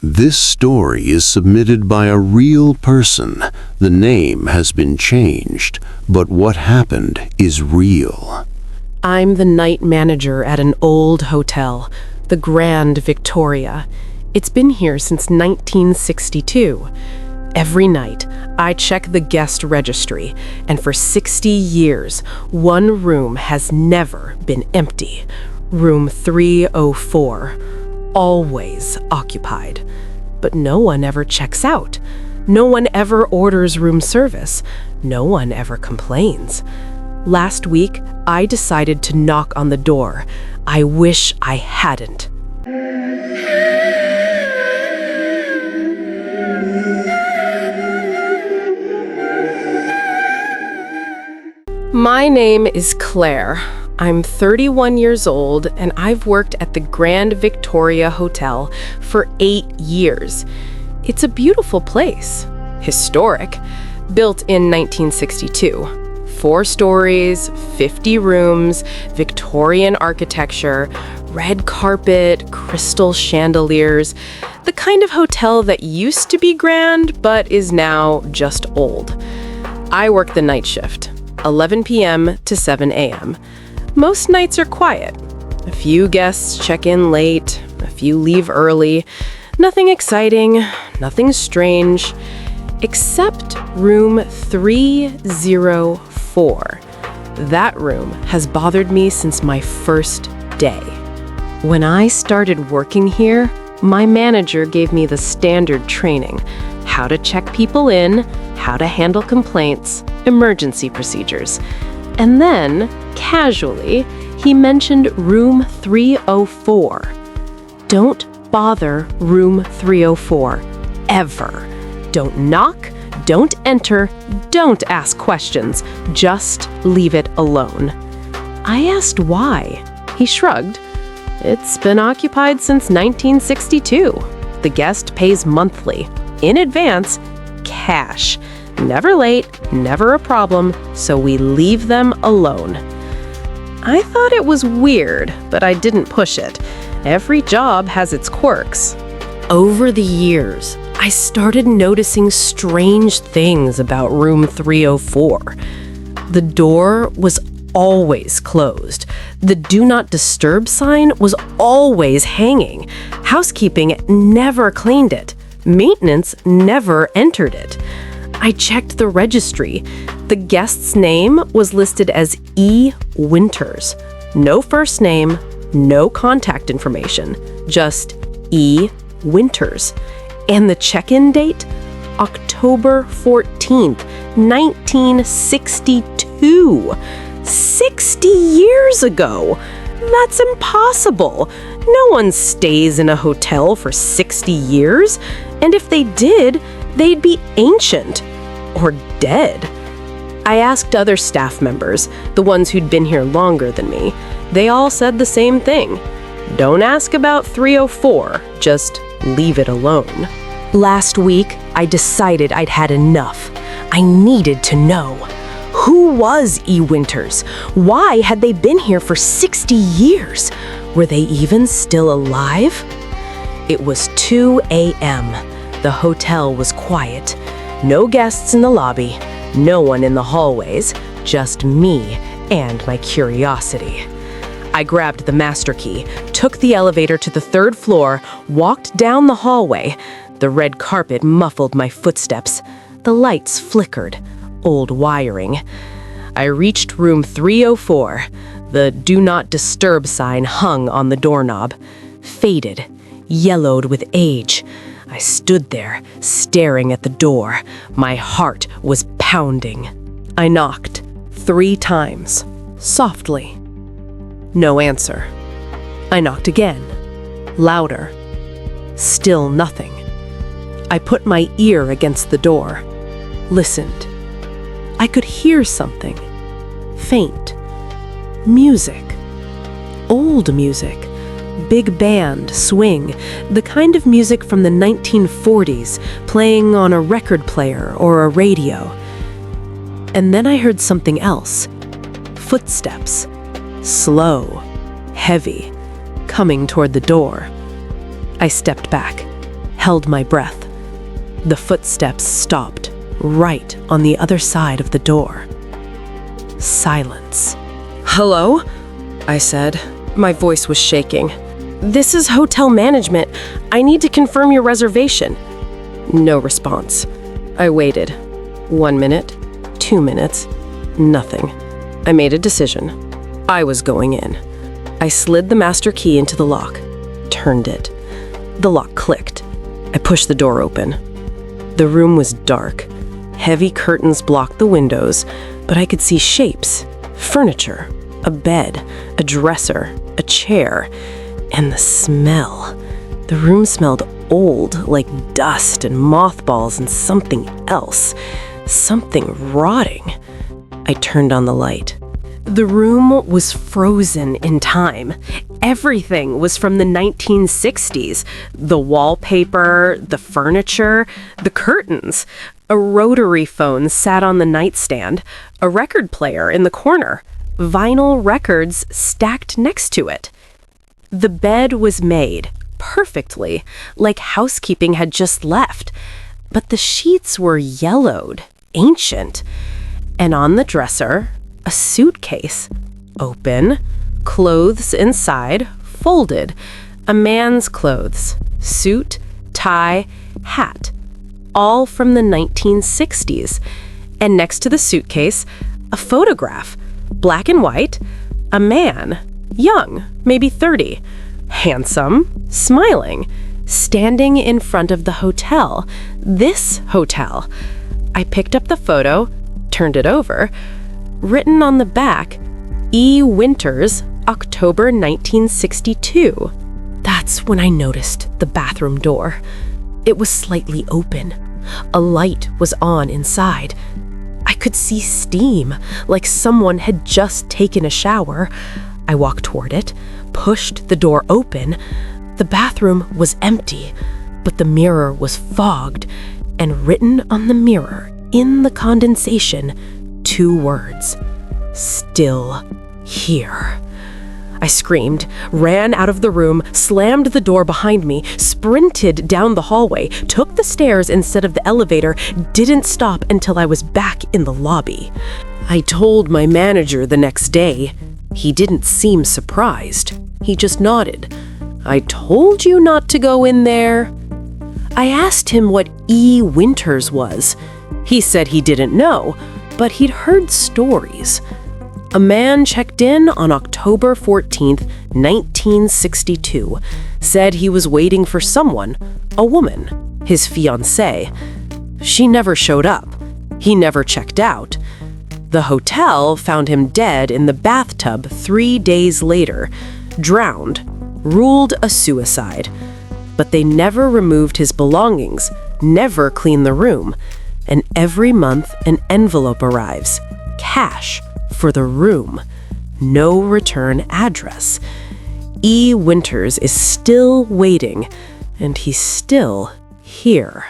This story is submitted by a real person. The name has been changed, but what happened is real. I'm the night manager at an old hotel, the Grand Victoria. It's been here since 1962. Every night, I check the guest registry, and for 60 years, one room has never been empty. Room 304, always occupied. But no one ever checks out. No one ever orders room service. No one ever complains. Last week, I decided to knock on the door. I wish I hadn't. My name is Claire. I'm 31 years old, and I've worked at the Grand Victoria Hotel for 8 years. It's a beautiful place. Historic. Built in 1962. 4 stories, 50 rooms, Victorian architecture, red carpet, crystal chandeliers. The kind of hotel that used to be grand, but is now just old. I work the night shift, 11 p.m. to 7 a.m. Most nights are quiet. A few guests check in late, a few leave early. Nothing exciting, nothing strange, except room 304. That room has bothered me since my first day. When I started working here, my manager gave me the standard training: how to check people in, how to handle complaints, emergency procedures. And then, casually, he mentioned room 304. Don't bother room 304, ever. Don't knock, don't enter, don't ask questions. Just leave it alone. I asked why. He shrugged. It's been occupied since 1962. The guest pays monthly, in advance, cash. Never late, never a problem, so we leave them alone. I thought it was weird, but I didn't push it. Every job has its quirks. Over the years, I started noticing strange things about room 304. The door was always closed. The do not disturb sign was always hanging. Housekeeping never cleaned it. Maintenance never entered it. I checked the registry. The guest's name was listed as E. Winters. No first name, no contact information, just E. Winters. And the check-in date? October 14th, 1962. 60 years ago! That's impossible! No one stays in a hotel for 60 years, and if they did, they'd be ancient. Or dead. I asked other staff members, the ones who'd been here longer than me. They all said the same thing. Don't ask about 304, just leave it alone. Last week, I decided I'd had enough. I needed to know. Who was E. Winters? Why had they been here for 60 years? Were they even still alive? It was 2 a.m. The hotel was quiet. No guests in the lobby, no one in the hallways, just me and my curiosity. I grabbed the master key, took the elevator to the 3rd floor, walked down the hallway. The red carpet muffled my footsteps. The lights flickered, old wiring. I reached room 304. The do not disturb sign hung on the doorknob, faded, yellowed with age. I stood there, staring at the door. My heart was pounding. I knocked 3 times, softly. No answer. I knocked again, louder. Still nothing. I put my ear against the door, listened. I could hear something. Faint. Music. Old music. Big band, swing, the kind of music from the 1940s, playing on a record player or a radio. And then I heard something else. Footsteps. Slow, heavy, coming toward the door. I stepped back, held my breath. The footsteps stopped right on the other side of the door. Silence. "Hello?" I said. My voice was shaking. "This is hotel management. I need to confirm your reservation." No response. I waited. 1 minute, 2 minutes, nothing. I made a decision. I was going in. I slid the master key into the lock, turned it. The lock clicked. I pushed the door open. The room was dark. Heavy curtains blocked the windows, but I could see shapes, furniture, a bed, a dresser, a chair, and the smell. The room smelled old, like dust and mothballs and something else, something rotting. I turned on the light. The room was frozen in time. Everything was from the 1960s. The wallpaper, the furniture, the curtains. A rotary phone sat on the nightstand, a record player in the corner, vinyl records stacked next to it. The bed was made perfectly, like housekeeping had just left, but the sheets were yellowed, ancient. And on the dresser, a suitcase, open, clothes inside, folded, a man's clothes, suit, tie, hat, all from the 1960s. And next to the suitcase, a photograph, black and white, a man, young, maybe 30, handsome, smiling, standing in front of the hotel, this hotel. I picked up the photo, turned it over. Written on the back, E. Winters, October 1962. That's when I noticed the bathroom door. It was slightly open. A light was on inside. I could see steam, like someone had just taken a shower. I walked toward it, pushed the door open. The bathroom was empty, but the mirror was fogged, and written on the mirror, in the condensation, 2 words: "Still here." I screamed, ran out of the room, slammed the door behind me, sprinted down the hallway, took the stairs instead of the elevator, didn't stop until I was back in the lobby. I told my manager the next day. He didn't seem surprised. He just nodded. "I told you not to go in there." I asked him what E. Winters was. He said he didn't know, but he'd heard stories. A man checked in on October 14th, 1962, said he was waiting for someone, a woman, his fiancée. She never showed up. He never checked out. The hotel found him dead in the bathtub 3 days later, drowned, ruled a suicide. But they never removed his belongings, never cleaned the room. And every month an envelope arrives, cash for the room, no return address. E. Winters is still waiting, and he's still here.